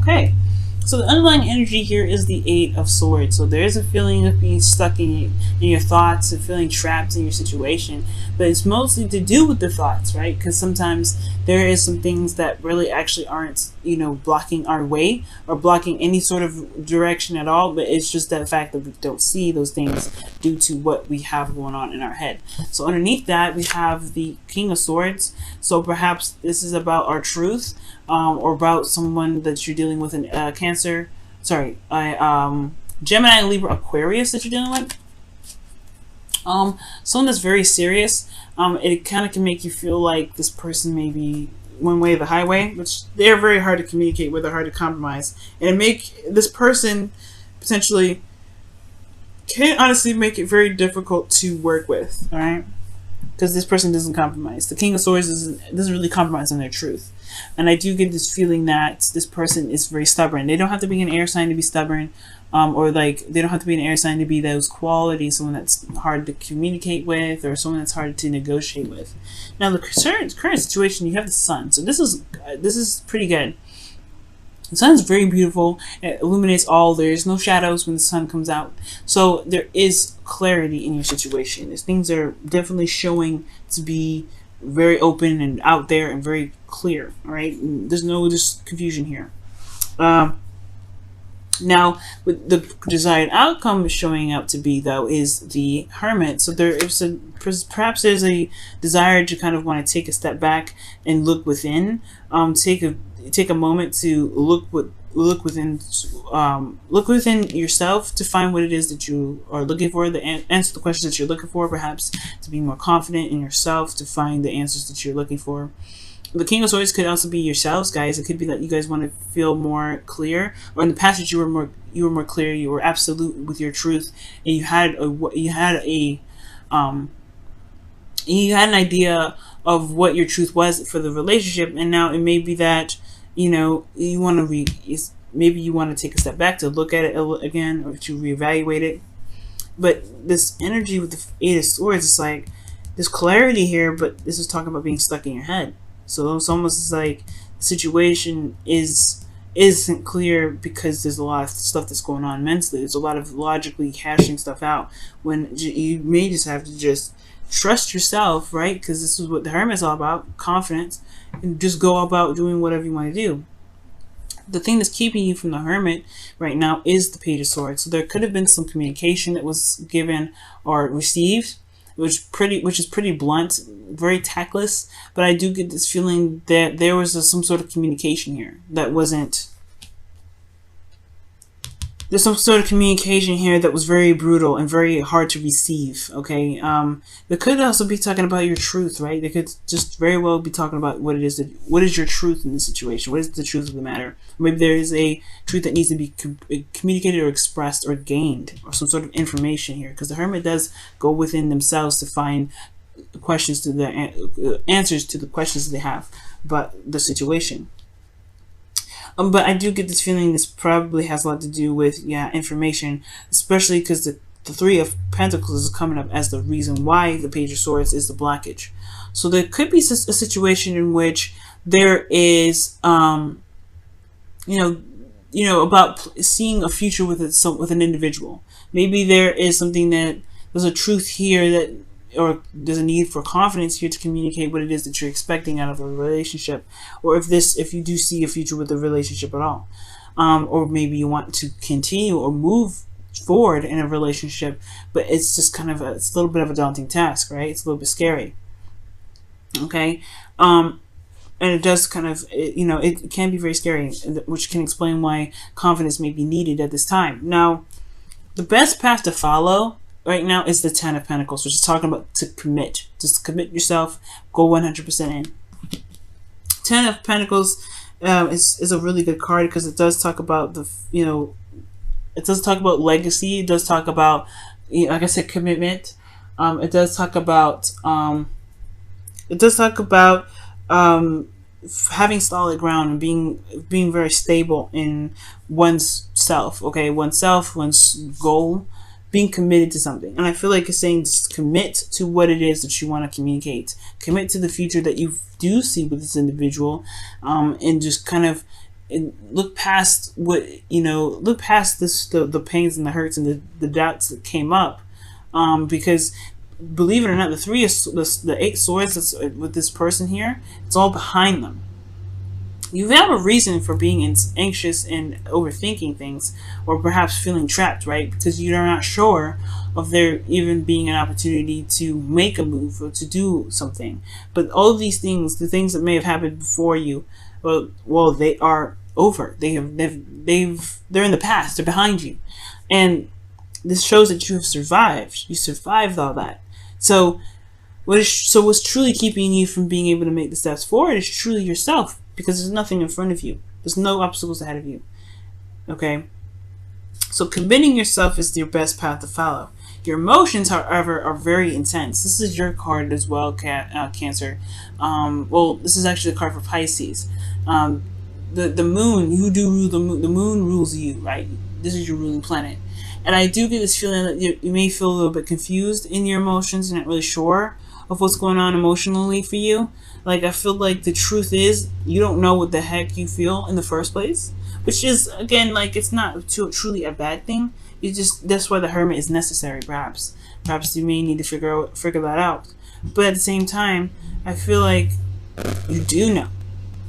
Okay. So the underlying energy here is the Eight of Swords. So there is a feeling of being stuck in your thoughts and feeling trapped in your situation. But it's mostly to do with the thoughts, right? Because sometimes there is some things that really actually aren't, blocking our way or blocking any sort of direction at all. But it's just that fact that we don't see those things due to what we have going on in our head. So underneath that, we have the King of Swords. So perhaps this is about our truth. Or about someone that you're dealing with in Cancer, Gemini, Libra, Aquarius that you're dealing with. Someone that's very serious. It kind of can make you feel like this person may be one way or the highway, which they're very hard to communicate with, they're hard to compromise, and it make this person potentially can honestly make it very difficult to work with. All right. Because this person doesn't compromise. The King of Swords doesn't really compromise on their truth. And I do get this feeling that this person is very stubborn. They don't have to be an air sign to be stubborn. Or like they don't have to be an air sign to be those qualities, someone that's hard to communicate with or someone that's hard to negotiate with. Now the current situation, you have the sun. So this is pretty good. The sun is very beautiful. It illuminates all. There's no shadows when the sun comes out. So there is clarity in your situation. These things are definitely showing to be very open and out there and very clear. All right. There's no just confusion here. Now, what the desired outcome is showing up to be, though, is the Hermit. So perhaps there's a desire to kind of want to take a step back and look within. Take a moment to look within yourself to find what it is that you are looking for. Answer the questions that you're looking for. Perhaps to be more confident in yourself, to find the answers that you're looking for. The King of Swords could also be yourselves, guys. It could be that you guys want to feel more clear, or in the past that you were more clear, you were absolute with your truth, and you had an idea of what your truth was for the relationship, and now it may be that you want to maybe you want to take a step back to look at it again or to reevaluate it. But this energy with the Eight of Swords is like there's clarity here, but this is talking about being stuck in your head. So it's almost like the situation isn't clear because there's a lot of stuff that's going on mentally. There's a lot of logically hashing stuff out when you may just have to just trust yourself, right? Because this is what the Hermit is all about, confidence, and just go about doing whatever you want to do. The thing that's keeping you from the Hermit right now is the Page of Swords. So there could have been some communication that was given or received, which is pretty blunt, very tactless, but I do get this feeling that there was some sort of communication here that wasn't. There's some sort of communication here that was very brutal and very hard to receive. Okay, they could also be talking about your truth, right? They could just very well be talking about what is your truth in this situation. What is the truth of the matter? Maybe there is a truth that needs to be communicated or expressed or gained, or some sort of information here, because the Hermit does go within themselves to find questions to the answers to the questions that they have about the situation. But I do get this feeling this probably has a lot to do with information, especially because the Three of Pentacles is coming up as the reason why the Page of Swords is the blockage. So there could be a situation in which there is about seeing a future with an individual. Maybe there is something that there's a truth here that, or there's a need for confidence here to communicate what it is that you're expecting out of a relationship, or if you do see a future with the relationship at all, or maybe you want to continue or move forward in a relationship, but it's just kind of it's a little bit of a daunting task, right? It's a little bit scary. Okay, and it does kind of it can be very scary, which can explain why confidence may be needed at this time. Now, the best path to follow right now is the Ten of Pentacles, which is talking about to commit. Just commit yourself, go 100% in. Ten of Pentacles is a really good card because it does talk about it does talk about legacy. It does talk about, like I said, commitment. It does talk about having solid ground and being very stable in one's self. Okay, one's goal. Being committed to something. And I feel like it's saying just commit to what it is that you want to communicate. Commit to the future that you do see with this individual, and just kind of and look past what, look past the pains and the hurts and the doubts that came up, because believe it or not, the 8 swords that's with this person here, it's all behind them. You have a reason for being anxious and overthinking things, or perhaps feeling trapped, right? Because you're not sure of there even being an opportunity to make a move or to do something. But all of these things, the things that may have happened before you, well, they are over. They're in the past. They're behind you, and this shows that you have survived. You survived all that. So what's truly keeping you from being able to make the steps forward is truly yourself, because there's nothing in front of you. There's no obstacles ahead of you. Okay? So committing yourself is your best path to follow. Your emotions, however, are very intense. This is your card as well, Cancer. Well, this is actually a card for Pisces. The moon, you do rule the moon. The moon rules you, right? This is your ruling planet. And I do get this feeling that you may feel a little bit confused in your emotions and not really sure of what's going on emotionally for you. Like, I feel like the truth is you don't know what the heck you feel in the first place, which is, again, like, it's not truly a bad thing. That's why the Hermit is necessary, perhaps. Perhaps you may need to figure that out. But at the same time, I feel like you do know.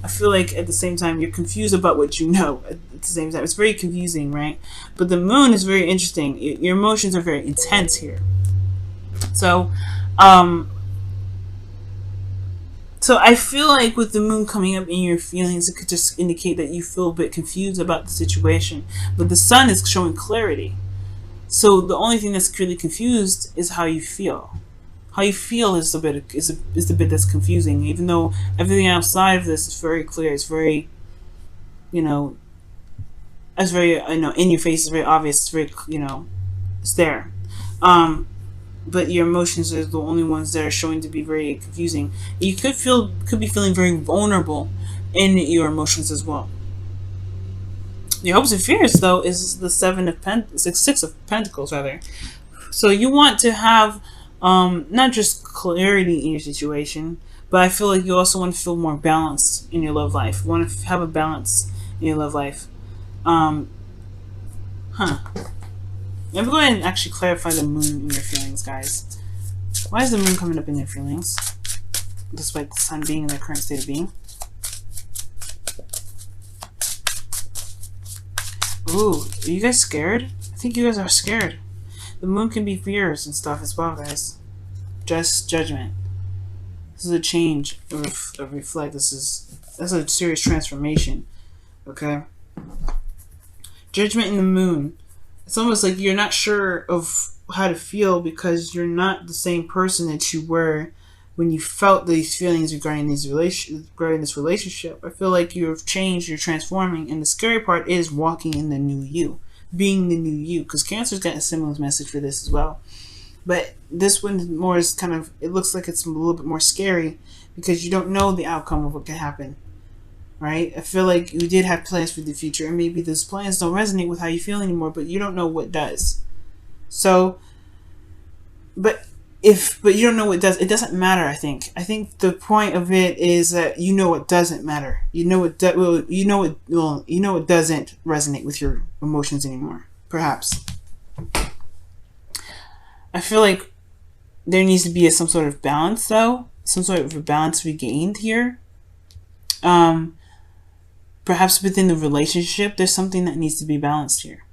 I feel like at the same time you're confused about what you know at the same time. It's very confusing, right? But the moon is very interesting. Your emotions are very intense here. So I feel like with the moon coming up in your feelings, it could just indicate that you feel a bit confused about the situation. But the sun is showing clarity. So the only thing that's clearly confused is how you feel. How you feel is the bit that's confusing, even though everything outside of this is very clear. It's very, it's very, in your face. It's very obvious. It's very, it's there. But your emotions are the only ones that are showing to be very confusing. You could be feeling very vulnerable in your emotions as well. Your hopes and fears, though, is the Six of Pentacles, rather. So you want to have not just clarity in your situation, but I feel like you also want to feel more balanced in your love life. You want to have a balance in your love life. Let me go ahead and actually clarify the moon in your feelings, guys. Why is the moon coming up in your feelings, despite the sun being in their current state of being? Ooh, are you guys scared? I think you guys are scared. The moon can be fears and stuff as well, guys. Just judgment. This is a change, a reflect. That's a serious transformation. Okay? Judgment in the moon. It's almost like you're not sure of how to feel because you're not the same person that you were when you felt these feelings regarding this relationship. I feel like you've changed, you're transforming, and the scary part is walking in the new you. Being the new you, because Cancer's got a similar message for this as well, but this one more is kind of, it looks like it's a little bit more scary because you don't know the outcome of what could happen, right? I feel like you did have plans for the future, and maybe those plans don't resonate with how you feel anymore, but you don't know what does. So, but you don't know what does, it doesn't matter. I think the point of it is that you know what doesn't matter. You know what doesn't resonate with your emotions anymore. Perhaps. I feel like there needs to be some sort of balance, though. Some sort of a balance regained here. Perhaps within the relationship, there's something that needs to be balanced here.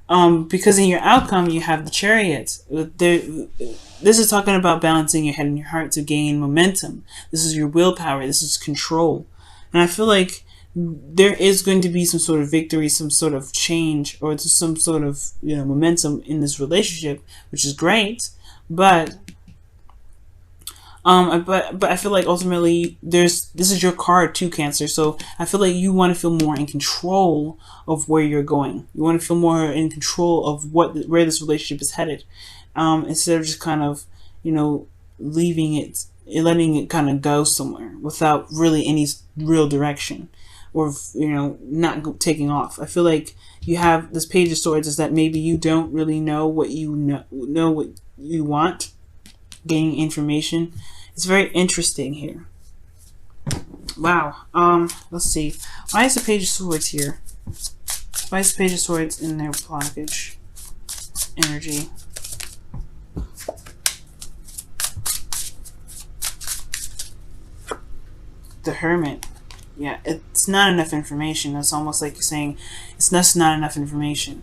Because in your outcome, you have the Chariot. This is talking about balancing your head and your heart to gain momentum. This is your willpower. This is control. And I feel like there is going to be some sort of victory, some sort of change, or some sort of momentum in this relationship, which is great. But I feel like ultimately this is your card too, Cancer. So I feel like you want to feel more in control of where you're going. You want to feel more in control of where this relationship is headed, instead of just kind of leaving it, letting it kind of go somewhere without really any real direction, or not taking off. I feel like you have this Page of Swords is that maybe you don't really know what you know what you want. Gaining information. It's very interesting here. Wow. Let's see. Why is the Page of Swords here? Why is the Page of Swords in their blockage energy? The Hermit. Yeah, it's not enough information. It's almost like you're saying it's just not enough information.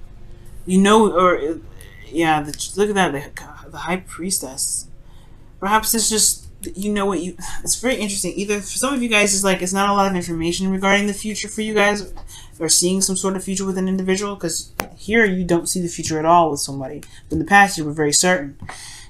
You know, or yeah, look at that. The High Priestess. Perhaps it's just, you know what you. It's very interesting. Either for some of you guys, it's like it's not a lot of information regarding the future for you guys, or seeing some sort of future with an individual. Because here you don't see the future at all with somebody. But in the past, you were very certain.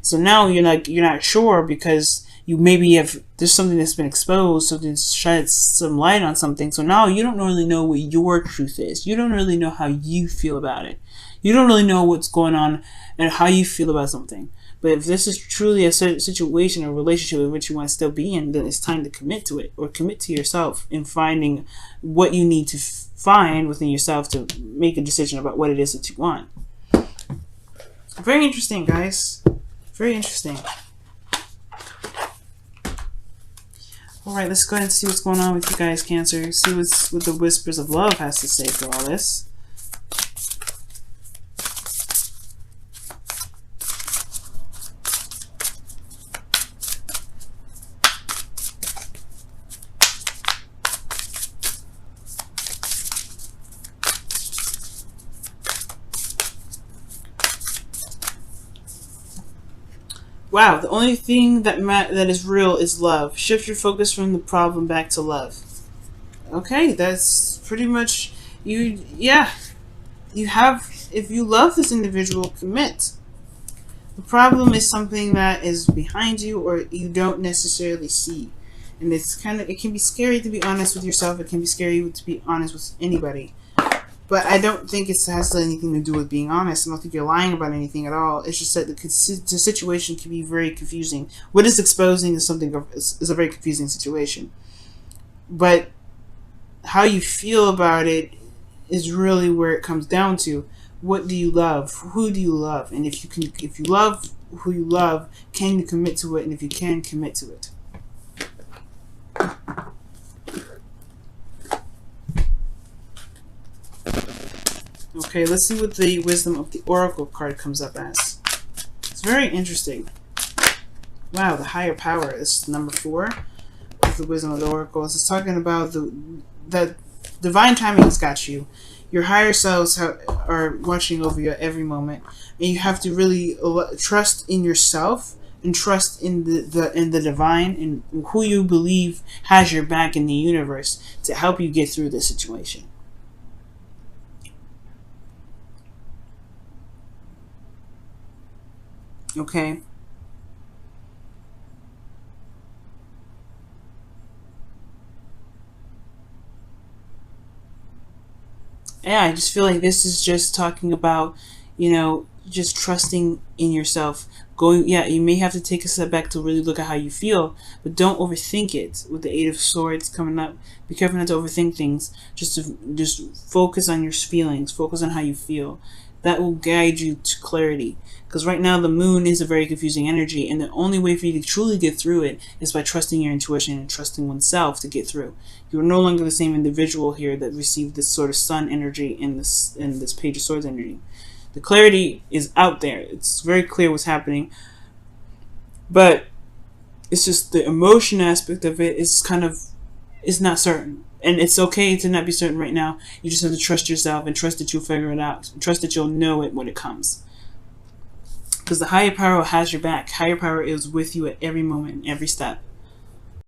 So now you're not sure because you maybe have there's something that's been exposed, so it sheds some light on something. So now you don't really know what your truth is. You don't really know how you feel about it. You don't really know what's going on and how you feel about something. But if this is truly a situation or relationship in which you want to still be in, then it's time to commit to it, or commit to yourself in finding what you need to find within yourself to make a decision about what it is that you want. Very interesting, guys. Very interesting. Alright, let's go ahead and see what's going on with you guys, Cancer. See what the Whispers of Love has to say for all this. Wow, the only thing that is real is love. Shift your focus from the problem back to love. Okay, that's pretty much you. Yeah, you have. If you love this individual, commit. The problem is something that is behind you or you don't necessarily see, and it can be scary to be honest with yourself. It can be scary to be honest with anybody. But I don't think it has anything to do with being honest. I don't think you're lying about anything at all. It's just that the situation can be very confusing. What is exposing is is a very confusing situation. But how you feel about it is really where it comes down to. What do you love? Who do you love? And if you love who you love, can you commit to it? And if you can, commit to it. Okay, let's see what the Wisdom of the Oracle card comes up as. It's very interesting. Wow, the higher power is number 4 with the Wisdom of the Oracle. It's talking about the divine timing has got you. Your higher selves are watching over you at every moment, and you have to really trust in yourself and trust in the divine and who you believe has your back in the universe to help you get through this situation. Okay. Yeah, I just feel like this is just talking about, just trusting in yourself. Yeah, you may have to take a step back to really look at how you feel, but don't overthink it. With the 8 of Swords coming up, be careful not to overthink things. Just focus on your feelings. Focus on how you feel. That will guide you to clarity. Because right now the moon is a very confusing energy, and the only way for you to truly get through it is by trusting your intuition and trusting oneself to get through. You're no longer the same individual here that received this sort of sun energy in this Page of Swords energy. The clarity is out there. It's very clear what's happening. But it's just the emotion aspect of it is not certain. And it's okay to not be certain right now. You just have to trust yourself and trust that you'll figure it out. Trust that you'll know it when it comes. Because the higher power has your back. Higher power is with you at every moment, every step.